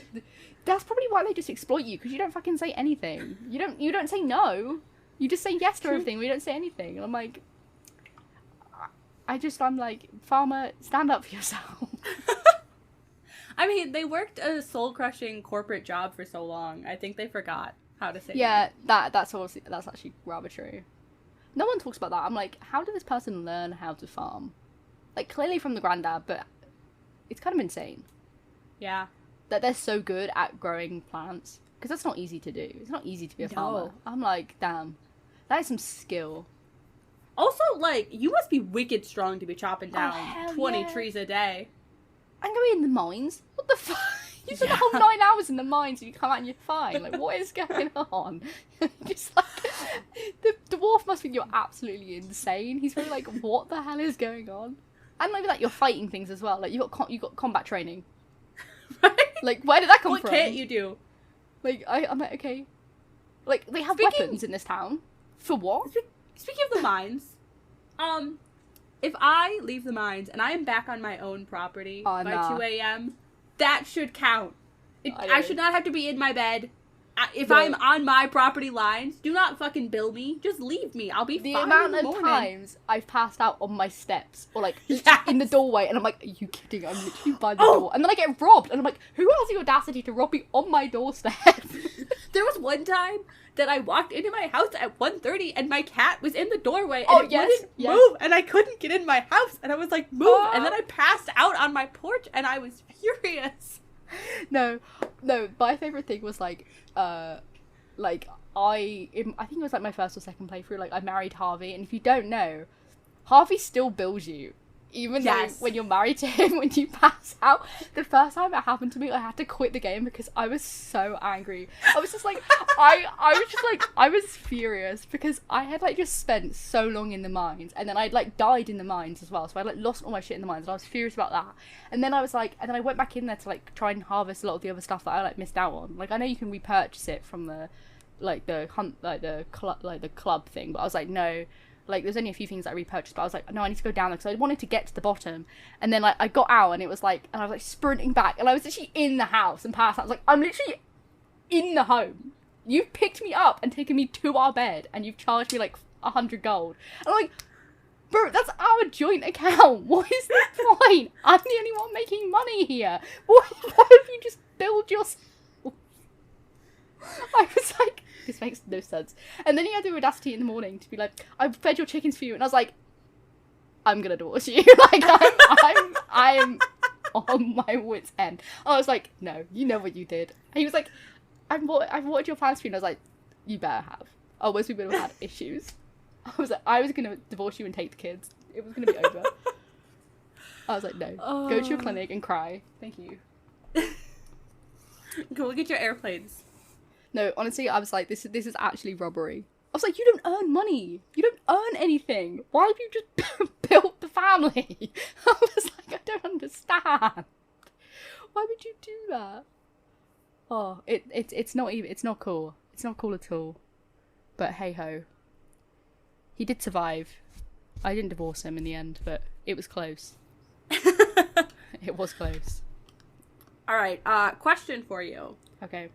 that's probably why they just exploit you, because you don't fucking say anything. You don't say no. You just say yes to everything. We don't say anything, and I'm like, I'm like, Farmer, stand up for yourself. I mean, they worked a soul-crushing corporate job for so long. I think they forgot how to say that's actually rather true. No one talks about that. I'm like, how did this person learn how to farm? Like, clearly from the granddad, but it's kind of insane. Yeah. That they're so good at growing plants. Because that's not easy to do. It's not easy to be a farmer. I'm like, damn. That is some skill. Also, like, you must be wicked strong to be chopping down 20 yeah. trees a day. And going in the mines? What the fuck? You spent the whole 9 hours in the mines and you come out and you're fine. Like, what is going on? Just like, the dwarf must think you're absolutely insane. He's probably like, what the hell is going on? And maybe like you're fighting things as well. Like, you got combat training. Right? Like, where did that come from? What can't you do? Like, I'm like, okay. Like, they have weapons in this town. For what? Speaking of the mines, if I leave the mines and I am back on my own property by 2 a.m., that should count. I should not have to be in my bed. If I'm on my property lines, do not fucking bill me. Just leave me. I'll be fine in the morning. The amount of times I've passed out on my steps or like in the doorway and I'm like, are you kidding? I'm literally by the door. And then I get robbed and I'm like, who has the audacity to rob me on my doorstep? There was one time that I walked into my house at 1:30 and my cat was in the doorway and it wouldn't move and I couldn't get in my house and I was like, move. And then I passed out on my porch and I was furious. No, my favourite thing was like I think it was like my first or second playthrough, like I married Harvey, and if you don't know, Harvey still bills you. Even though when you're married to him, when you pass out. The first time it happened to me, I had to quit the game because I was so angry. I was just like, I was furious because I had like just spent so long in the mines and then I'd like died in the mines as well. So I like lost all my shit in the mines and I was furious about that. And then I was like, and then I went back in there to like try and harvest a lot of the other stuff that I like missed out on. Like I know you can repurchase it from the club thing, but I was like, no. Like, there's only a few things that I repurchased, but I was like, no, I need to go down there because I wanted to get to the bottom. And then, like, I got out and it was like, and I was like sprinting back and I was literally in the house and passed out. I was like, I'm literally in the home. You've picked me up and taken me to our bed and you've charged me like 100 gold. And I'm like, bro, that's our joint account. What is the point? I'm the only one making money here. Why have you just billed yourself? I was like, this makes no sense. And then he had the audacity in the morning to be like, I fed your chickens for you. And I was like, I'm gonna divorce you. Like, I'm on my wit's end. I was like, no, you know what you did. And he was like, I've watered your plants for you. And I was like, you better have. Otherwise we would have had issues. I was like, I was gonna divorce you and take the kids. It was gonna be over. I was like, no. Go to your clinic and cry. Thank you. Go look at your airplanes. No, honestly, I was like, this is actually robbery. I was like, you don't earn money. You don't earn anything. Why have you just built the family? I was like, I don't understand. Why would you do that? Oh, it's not even, it's not cool. It's not cool at all. But hey ho. He did survive. I didn't divorce him in the end, but it was close. It was close. All right, question for you. Okay.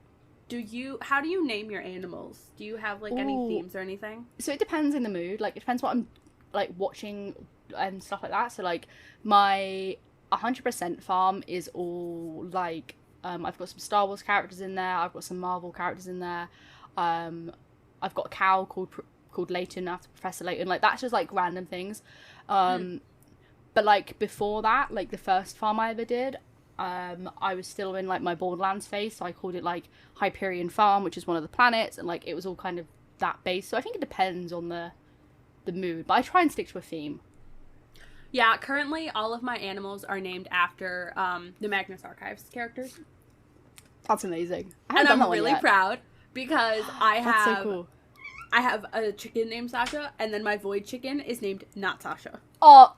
How do you name your animals? Do you have like any themes or anything? So it depends in the mood. Like, it depends what I'm like watching and stuff like that. So like my 100% farm is all like I've got some Star Wars characters in there. I've got some Marvel characters in there. I've got a cow called Layton after Professor Layton. Like, that's just like random things. But like before that, like the first farm I ever did, I was still in like my Borderlands phase, so I called it like Hyperion Farm, which is one of the planets, and like it was all kind of that base. So I think it depends on the mood, but I try and stick to a theme. Yeah, currently all of my animals are named after the Magnus Archives characters. That's amazing. And I'm really proud because I have That's so cool. I have a chicken named Sasha, and then my void chicken is named not Sasha. Oh,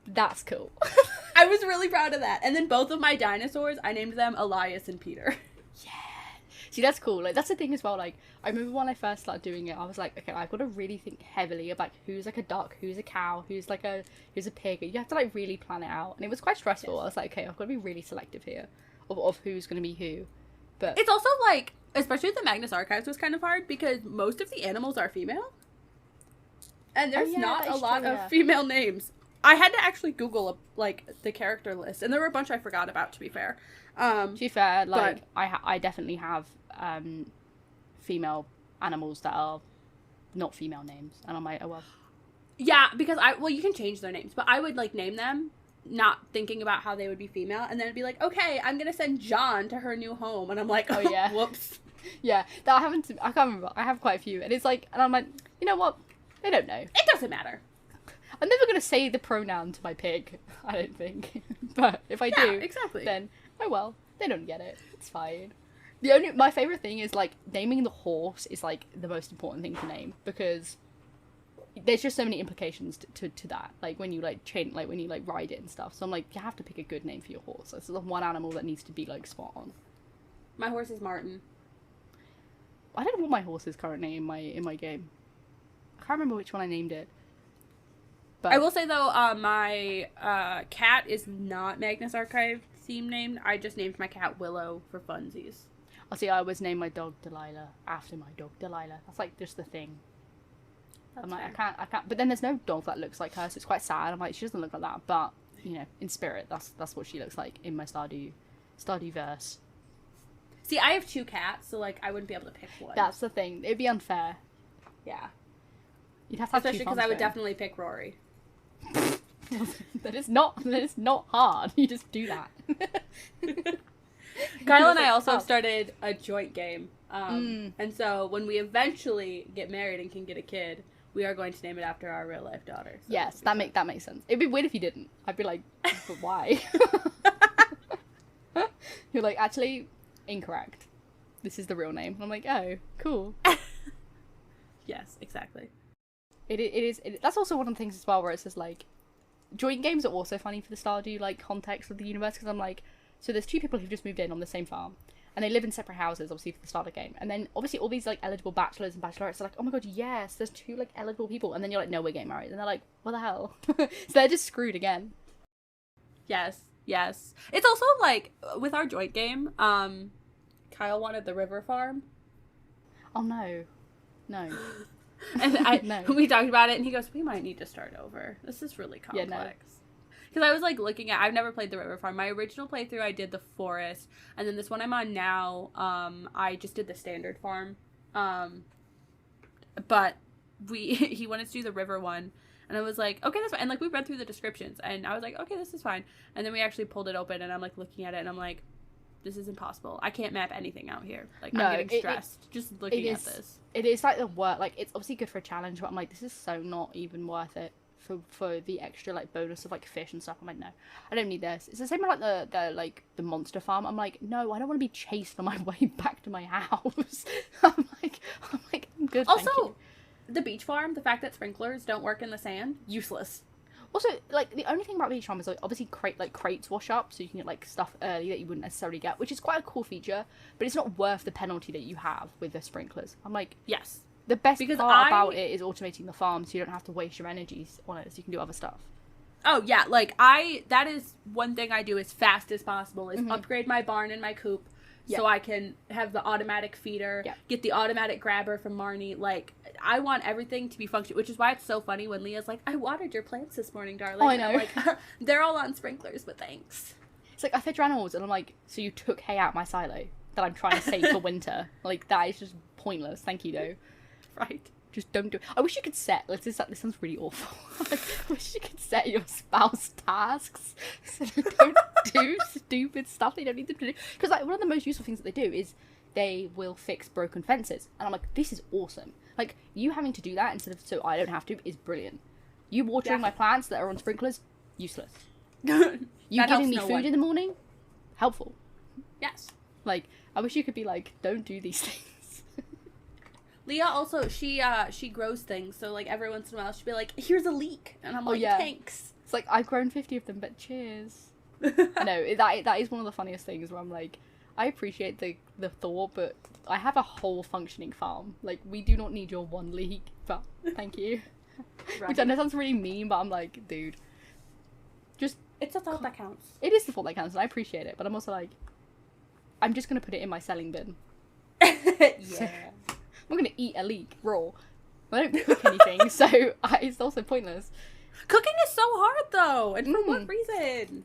that's cool. I was really proud of that. And then both of my dinosaurs, I named them Elias and Peter. Yeah. See, that's cool. Like, that's the thing as well. Like, I remember when I first started doing it, I was like, okay, I've got to really think heavily about who's like a duck, who's a cow, who's a pig. You have to like really plan it out. And it was quite stressful. Yes. I was like, okay, I've got to be really selective here of who's going to be who. But it's also like, especially the Magnus Archives was kind of hard because most of the animals are female. And there's not a lot of female names. I had to actually Google like the character list, and there were a bunch I forgot about. To be fair, like I definitely have female animals that are not female names, and I'm like, oh well. Yeah, because you can change their names, but I would like name them not thinking about how they would be female, and then it'd be like, okay, I'm gonna send John to her new home, and I'm like, oh yeah, whoops. Yeah, that happened to me. I can't remember. I have quite a few, and it's like, and I'm like, you know what? They don't know. It doesn't matter. I'm never going to say the pronoun to my pig, I don't think. But if I do, exactly. Then, oh well, they don't get it. It's fine. My favourite thing is, like, naming the horse is, like, the most important thing to name. Because there's just so many implications to that. Like, when you, like, when you, like, ride it and stuff. So I'm like, you have to pick a good name for your horse. It's the one animal that needs to be, like, spot on. My horse is Martin. I don't know what my horse's current name in my game. I can't remember which one I named it. But I will say, though, my cat is not Magnus Archive theme named. I just named my cat Willow for funsies. I see. I always named my dog Delilah after my dog Delilah. That's like just the thing. That's I'm like, fair. I can't. But then there's no dog that looks like her, so it's quite sad. I'm like, she doesn't look like that, but you know, in spirit, that's what she looks like in my Stardew verse. See, I have 2 cats, so like I wouldn't be able to pick one. That's the thing. It'd be unfair. Yeah. You'd have to have especially because I would definitely pick Rory. That is not hard. You just do that. Kyle and I also started a joint game. And so when we eventually get married and can get a kid, we are going to name it after our real life daughter. So yes, that makes sense. It'd be weird if you didn't. I'd be like, but why? You're like, actually, incorrect. This is the real name. And I'm like, oh, cool. Yes, exactly. It is. That's also one of the things as well where it says like, joint games are also funny for the Stardew like context of the universe, because I'm like, so there's 2 people who've just moved in on the same farm, and they live in separate houses, obviously for the start of the game, and then obviously all these like eligible bachelors and bachelorettes are like, oh my god, yes, there's 2 like eligible people, and then you're like, no, we're getting married, and they're like, what the hell? So they're just screwed again. Yes. It's also like with our joint game, Kyle wanted the river farm. Oh no. And we talked about it, and he goes, we might need to start over. This is really complex. Yeah, no. Because I was like looking at, I've never played the river farm. My original playthrough, I did the forest, and then this one I'm on now, I just did the standard farm. But he wanted to do the river one, and I was like, okay, that's fine. And like we read through the descriptions, and I was like, okay, this is fine. And then we actually pulled it open, and I'm like looking at it, and I'm like, this is impossible. I can't map anything out here. Like, I'm getting stressed just looking at this. It is like the work. Like, it's obviously good for a challenge, but I'm like, this is so not even worth it for the extra like bonus of like fish and stuff. I'm like, no, I don't need this. It's the same with like the monster farm. I'm like, no, I don't want to be chased on my way back to my house. I'm like I'm good. Also, thank you. The beach farm, the fact that sprinklers don't work in the sand, useless. Also, like, the only thing about beach farm is, like, obviously crates wash up, so you can get, like, stuff early that you wouldn't necessarily get, which is quite a cool feature, but it's not worth the penalty that you have with the sprinklers. I'm like, yes. The best part about it is automating the farm, so you don't have to waste your energies on it, so you can do other stuff. Oh, yeah, like, that is one thing I do as fast as possible, is upgrade my barn and my coop, so I can have the automatic feeder, get the automatic grabber from Marnie. Like, I want everything to be functional, which is why it's so funny when Leah's like, I watered your plants this morning, darling. Oh, I know. And I'm like, they're all on sprinklers, but thanks. It's like, I fed your animals, and I'm like, so you took hay out my silo that I'm trying to save for winter. Like, that is just pointless. Thank you, though. Right. Just don't do it. I wish you could set, like, this sounds really awful. I wish you could set your spouse tasks so they don't do stupid stuff they don't need them to do. Because, like, one of the most useful things that they do is they will fix broken fences. And I'm like, this is awesome. Like, you having to do that instead of so I don't have to is brilliant. You watering my plants that are on sprinklers, useless. You giving me food in the morning, helpful. Yes. Like, I wish you could be like, don't do these things. Leah also, she grows things, so, like, every once in a while she'll be like, here's a leek, and I'm like, thanks. It's like, I've grown 50 of them, but cheers. No, that is one of the funniest things where I'm like, I appreciate the thought, but I have a whole functioning farm. Like, we do not need your one leek, but thank you. Right. Which I know sounds really mean, but I'm like, dude, just... It's a thought that counts. It is the thought that counts, and I appreciate it, but I'm also like, I'm just going to put it in my selling bin. Yeah. I'm going to eat a leek raw. I don't cook anything, so it's also pointless. Cooking is so hard, though, and for what reason?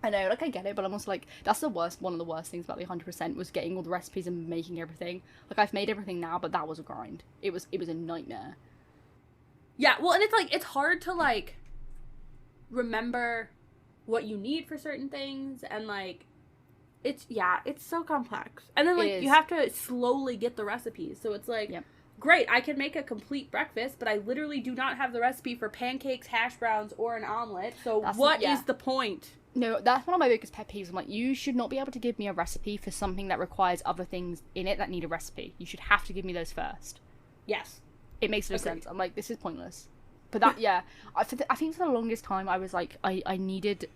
I know, like, I get it, but I'm also like, that's one of the worst things about the 100% was getting all the recipes and making everything. Like, I've made everything now, but that was a grind. It was a nightmare. Yeah, well, and it's like, it's hard to, like, remember what you need for certain things, and, like, it's so complex. And then, like, you have to slowly get the recipes, so it's like, great, I can make a complete breakfast, but I literally do not have the recipe for pancakes, hash browns, or an omelet, so what is the point? No, that's one of my biggest pet peeves. I'm like, you should not be able to give me a recipe for something that requires other things in it that need a recipe. You should have to give me those first. Yes. It makes no sense. I'm like, this is pointless. But that, I think for the longest time, I was like, I needed...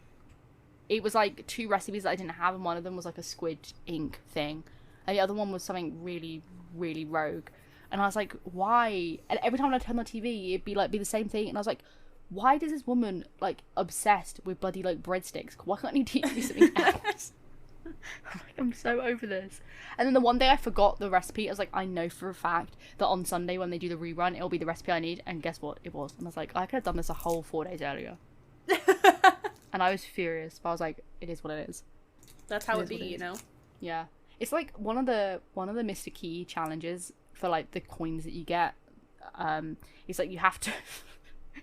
It was like 2 recipes that I didn't have, and one of them was like a squid ink thing. And the other one was something really, really rogue. And I was like, why? And every time I turned on the TV, it'd be the same thing. And I was like, why does this woman, like, obsessed with bloody, like, breadsticks? Why can't you teach me something else? I'm so over this. And then the one day I forgot the recipe. I was like, I know for a fact that on Sunday when they do the rerun, it'll be the recipe I need. And guess what? It was. And I was like, I could have done this a whole 4 days earlier. And I was furious. But I was like, it is what it is. That's how it be, you know? Yeah. It's like one of the Mr. Key challenges for, like, the coins that you get. It's like you have to...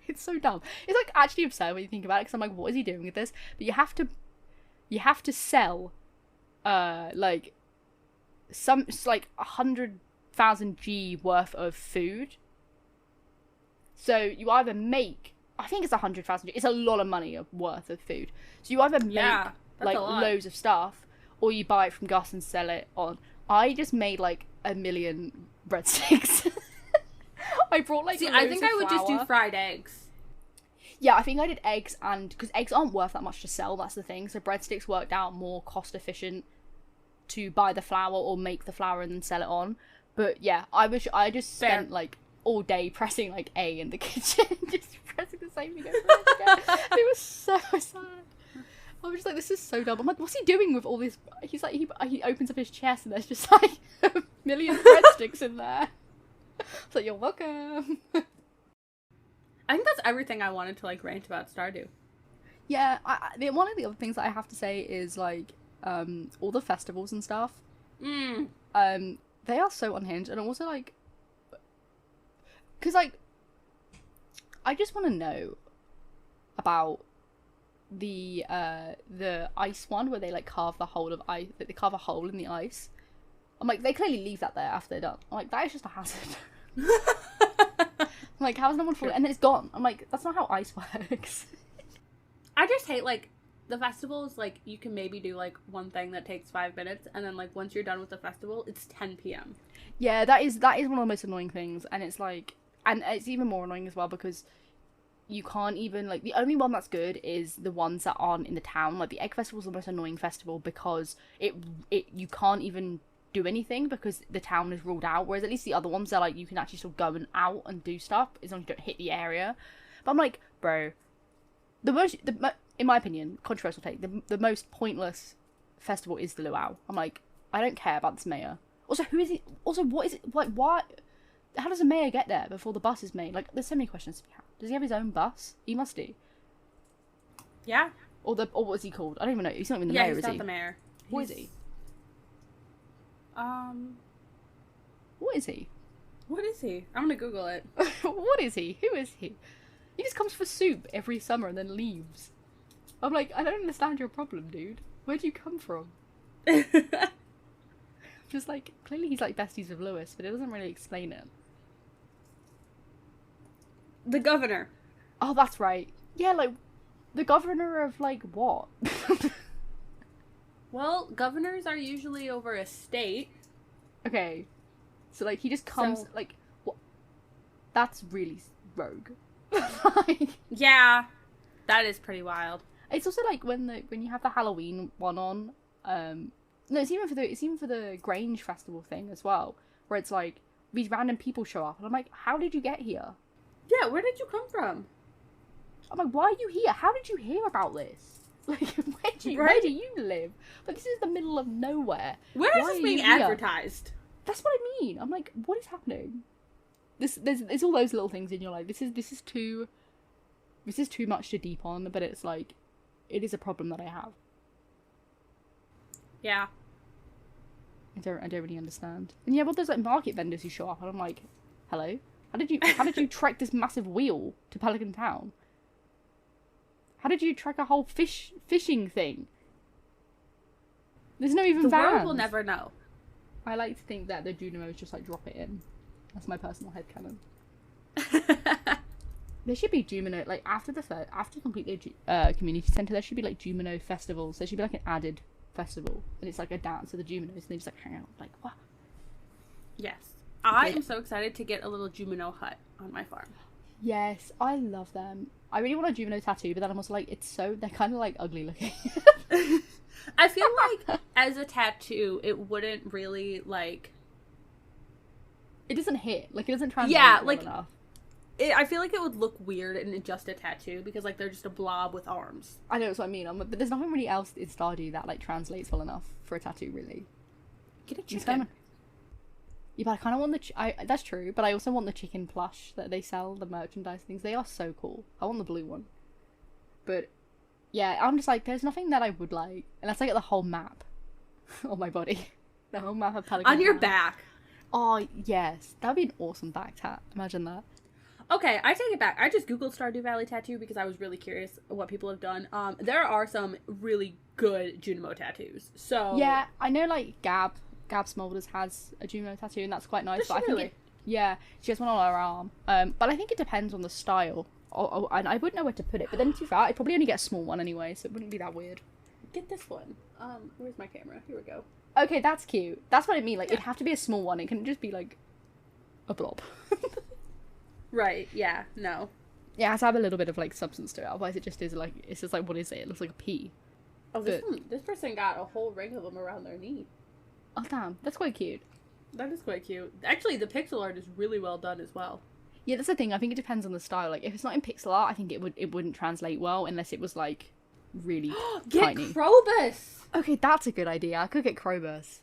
It's so dumb. It's like actually absurd when you think about it, because I'm like, what is he doing with this? But you have to sell like 100,000 G worth of food. So you either make, I think it's 100,000 G. It's a lot of money worth of food. So you either make like loads of stuff, or you buy it from Gus and sell it on. I just made like 1 million breadsticks. I brought like I think I would just do fried eggs. Yeah, I think I did eggs, and because eggs aren't worth that much to sell, that's the thing. So breadsticks worked out more cost efficient to buy the flour or make the flour and then sell it on. But yeah, I just spent like all day pressing like A in the kitchen, just pressing the same thing over and again. It was so sad. I was just like, this is so dumb. I'm like, what's he doing with all this? He's like, he opens up his chest and there's just like 1 million breadsticks in there. So you're welcome. I think that's everything I wanted to like rant about Stardew. Yeah, one of the other things that I have to say is like all the festivals and stuff. They are so unhinged, and also like, because like, I just want to know about the ice one where they like carve the hole of ice. They carve a hole in the ice. I'm like, they clearly leave that there after they're done. I'm like, that is just a hazard. I'm like, how is no one falling? And then it's gone. I'm like, that's not how ice works. I just hate, like, the festivals, like, you can maybe do, like, one thing that takes 5 minutes, and then, like, once you're done with the festival, it's 10 p.m. Yeah, that is one of the most annoying things, and it's like, and it's even more annoying as well because you can't even, like, the only one that's good is the ones that aren't in the town. Like, the Egg Festival is the most annoying festival because it you can't even do anything because the town is ruled out, whereas at least the other ones are like, you can actually still go and out and do stuff as long as you don't hit the area. But I'm like, bro, in my opinion, controversial take, the most pointless festival is the luau. I'm like, I don't care about this mayor. Also, who is he? Also, what is it? Like, why? How does a mayor get there before the bus is made? Like, there's so many questions to be had. Does he have his own bus? He must do. Yeah. Or what is he called? I don't even know. He's not even the Yeah, mayor, he's is not he? the mayor. What is he? What is he? I'm gonna Google it. What is he? Who is he? He just comes for soup every summer and then leaves. I'm like, I don't understand your problem, dude. Where do you come from? Just like, clearly he's like besties with Lewis, but it doesn't really explain it. The governor. Oh, that's right. Yeah, like, the governor of, like, what? Well, governors are usually over a state. Okay. So, like, he just comes, So- like, what? That's really rogue. Like, Yeah. That is pretty wild. it's also like when you have the Halloween one on, no, it's even for the Grange Festival thing as well, where it's like, these random people show up, and I'm like, how did you get here? Yeah, where did you come from? I'm like, why are you here? How did you hear about this? Like, where do you live? Like, this is the middle of nowhere. Where is Why this are being you here? advertised? That's what I mean. I'm like, what is happening? There's all those little things in your life. This is too much to deep on, but it's like, it is a problem that I have. Yeah. I don't really understand. And yeah, well, there's like market vendors who show up, and I'm like, hello, how did you trek this massive wheel to Pelican Town? How did you track a whole fishing thing? There's no even The vans. world will never know. I like to think that the Junimos just like drop it in. That's my personal headcanon. There should be Jumino, like, after you complete the community centre, there should be like Jumino festivals. There should be like an added festival, and it's like a dance of the Juminos, and they just like hang out. Like, what? Yes. I am so excited to get a little Jumino hut on my farm. Yes, I love them. I really want a Jumino tattoo, but then I'm also like, they're kind of like ugly looking. I feel like as a tattoo, it wouldn't really like. It doesn't hit. Like, it doesn't translate well enough. I feel like it would look weird in just a tattoo because like they're just a blob with arms. I know that's what I mean. But there's nothing really else in Stardew that like translates well enough for a tattoo, really. Get a chicken. Yeah, but I kind of want that's true, but I also want the chicken plush that they sell, the merchandise things. They are so cool. I want the blue one. But yeah, I'm just like, there's nothing that I would like unless I get the whole map on my body. The whole map of Pelican On your Town. back. Oh yes, that'd be an awesome back tat. Imagine that. Okay, I take it back. I just Googled Stardew Valley tattoo because I was really curious what people have done. There are some really good Junimo tattoos. So yeah, I know like Gab Smolders has a Junimo tattoo, and that's quite nice. Does But she I think really? she has one on her arm. But I think it depends on the style. And I wouldn't know where to put it. But then to be fair, I'd probably only get a small one anyway, so it wouldn't be that weird. Get this one. Where's my camera? Here we go. Okay, that's cute. That's what I mean. Like, it'd have to be a small one. It couldn't just be like a blob. Right. Yeah. No. Yeah, it has to have a little bit of like substance to it. Otherwise, it's just like what is it? It looks like a pea. Oh, this person got a whole ring of them around their knee. Oh damn, that's quite cute. That is quite cute. Actually, the pixel art is really well done as well. Yeah, that's the thing. I think it depends on the style. Like, if it's not in pixel art, I think it wouldn't translate well unless it was like really Get tiny. Krobus! Okay, that's a good idea. I could get Krobus.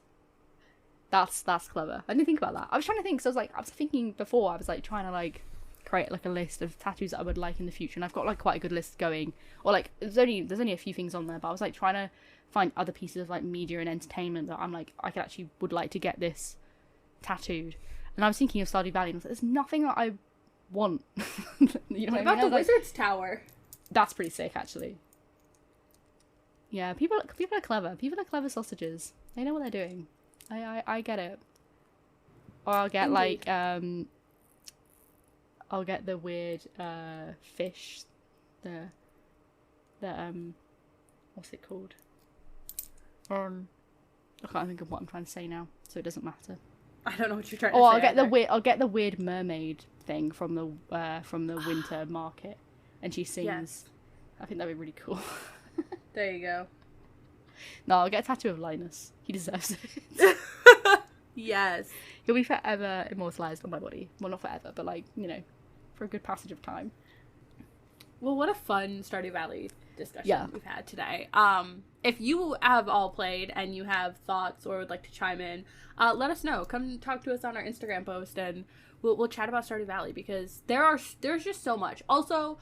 That's clever. I didn't think about that. I was trying to think. So I was thinking before. I was like trying to like create like a list of tattoos that I would like in the future, and I've got like quite a good list going. Or like there's only a few things on there, but I was like trying to find other pieces of like media and entertainment that I'm like I could actually would like to get this tattooed. And I was thinking of Stardew Valley, and I was like, there's nothing that I want. You know What what about I mean? the Wizard's Tower? That's pretty sick, actually. Yeah, people are clever. People are clever sausages. They know what they're doing. I get it. Or I'll get Indeed. like I'll get the weird fish, the what's it called? I can't think of what I'm trying to say now, so it doesn't matter. I don't know what you're trying to say. I'll get the weird mermaid thing from the winter market, and she sings. Yes. I think that'd be really cool. There you go. No, I'll get a tattoo of Linus. He deserves it. Yes. He'll be forever immortalized on my body. Well, not forever, but like, you know, for a good passage of time. Well, what a fun Stardew Valley discussion we've had today. If you have all played and you have thoughts or would like to chime in, let us know. Come talk to us on our Instagram post, and we'll chat about Stardew Valley, because there's just so much. Also,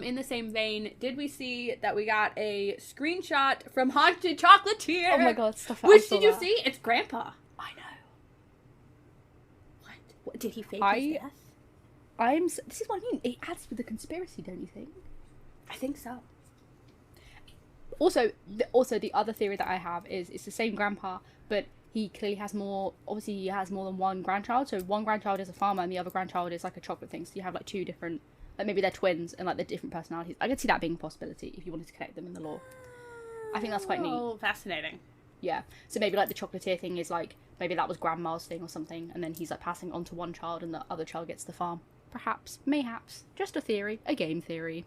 in the same vein, did we see that we got a screenshot from Haunted Chocolatier? Oh my god, stuff. Which did you see? It's Grandpa. I know. What did he fake his death? This is what I mean. It adds to the conspiracy, don't you think? I think so. Also, the other theory that I have is it's the same grandpa, but he clearly has more. Obviously, he has more than one grandchild. So one grandchild is a farmer, and the other grandchild is like a chocolate thing. So you have like two different, like maybe they're twins, and like they're different personalities. I could see that being a possibility if you wanted to connect them in the lore. I think that's quite neat. Oh, fascinating. Yeah. So maybe like the chocolatier thing is like maybe that was grandma's thing or something, and then he's like passing on to one child, and the other child gets the farm. Perhaps, mayhaps, just a theory, a game theory.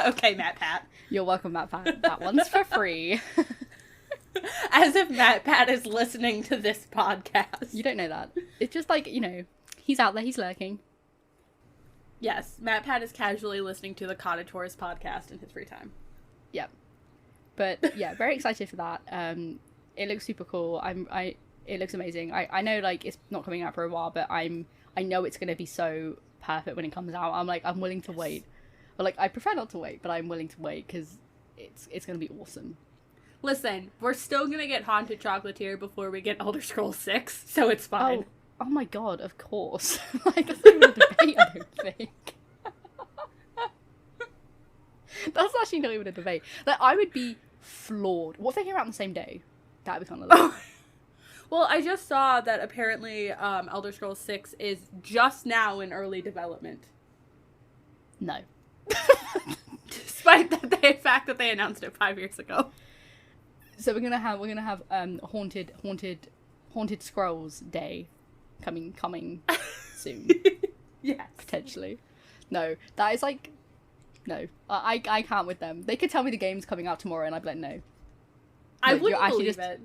Okay, Matt Pat. You're welcome, Matt Pat. That one's for free. As if Matt Pat is listening to this podcast. You don't know that. It's just like, you know, he's out there, he's lurking. Yes, Matt Pat is casually listening to the Cottasaurus podcast in his free time. Yep. But yeah, very excited for that. It looks super cool. It looks amazing. I know like it's not coming out for a while, but I know it's gonna be so perfect when it comes out. I'm willing to wait. But like, I prefer not to wait, but I'm willing to wait because it's going to be awesome. Listen, we're still going to get Haunted Chocolatier before we get Elder Scrolls 6, so it's fine. Oh my god, of course. Like, that's not even a debate, I don't think. That's actually not even a debate. Like, I would be floored. What if they came out on the same day? That would be kind of lovely. Well, I just saw that apparently Elder Scrolls 6 is just now in early development. No. Despite the fact that they announced it 5 years ago. So we're gonna have haunted scrolls day coming soon. Yes, potentially. No, that is like no. I can't with them. They could tell me the game's coming out tomorrow, and I'd be like, no. I wouldn't believe it.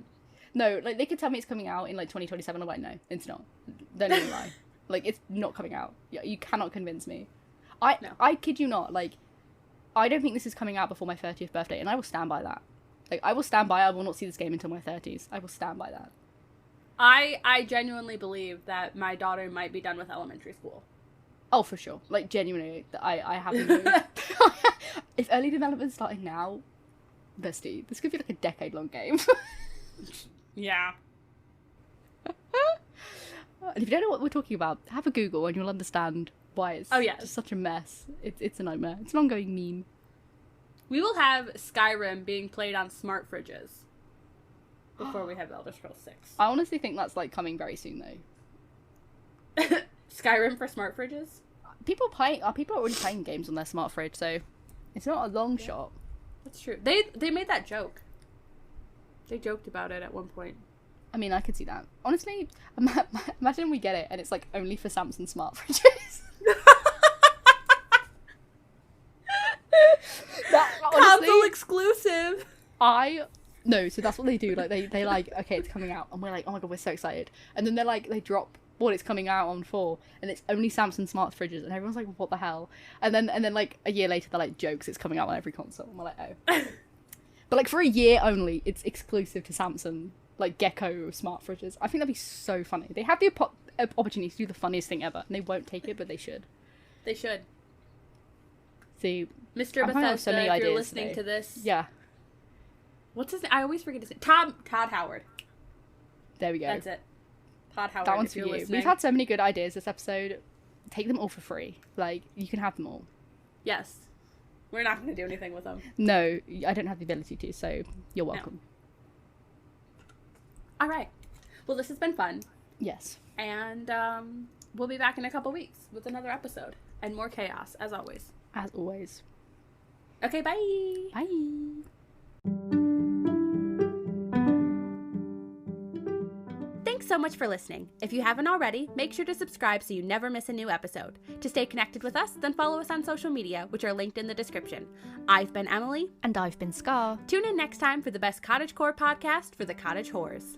No, like they could tell me it's coming out in like 2027. I'm like, no, it's not. Don't even lie. Like, it's not coming out. You cannot convince me. I kid you not, like, I don't think this is coming out before my 30th birthday, and I will stand by that. Like, I will not see this game until my 30s. I will stand by that. I genuinely believe that my daughter might be done with elementary school. Oh, for sure. Like, genuinely, I have no... If early development's starting now, bestie, this could be like a decade-long game. Yeah. And if you don't know what we're talking about, have a Google and you'll understand why it's just such a mess. It's a nightmare. It's an ongoing meme. We will have Skyrim being played on smart fridges before we have Elder Scrolls 6. I honestly think that's like coming very soon though. Skyrim for smart fridges? People are already playing games on their smart fridge, so it's not a long shot. That's true. They made that joke. They joked about it at one point. I mean, I could see that. Honestly, imagine we get it and it's like only for Samsung smart fridges. Console exclusive. No, so that's what they do. Like they like, okay, it's coming out, and we're like, oh my god, we're so excited. And then they drop what it's coming out on for, and it's only Samsung smart fridges, and everyone's like, what the hell? And then like a year later, they're like, jokes, it's coming out on every console. And we're like, oh. But like for a year only, it's exclusive to Samsung. Like Gecko smart fridges. I think that'd be so funny. They have the opportunity to do the funniest thing ever, and they won't take it, but they should. They should. See, Mr. Bethesda, if you're listening to this. Yeah. What's his name? I always forget his name. Todd Howard. There we go. That's it. Todd Howard. That one's for you. Listening. We've had so many good ideas this episode. Take them all for free. Like, you can have them all. Yes. We're not going to do anything with them. No, I don't have the ability to, so you're welcome. No. All right. Well, this has been fun. Yes. And we'll be back in a couple weeks with another episode and more chaos, as always. As always. Okay, bye. Bye. Thanks so much for listening. If you haven't already, make sure to subscribe so you never miss a new episode. To stay connected with us, then follow us on social media, which are linked in the description. I've been Emily. And I've been Scar. Tune in next time for the best cottagecore podcast for the cottage whores.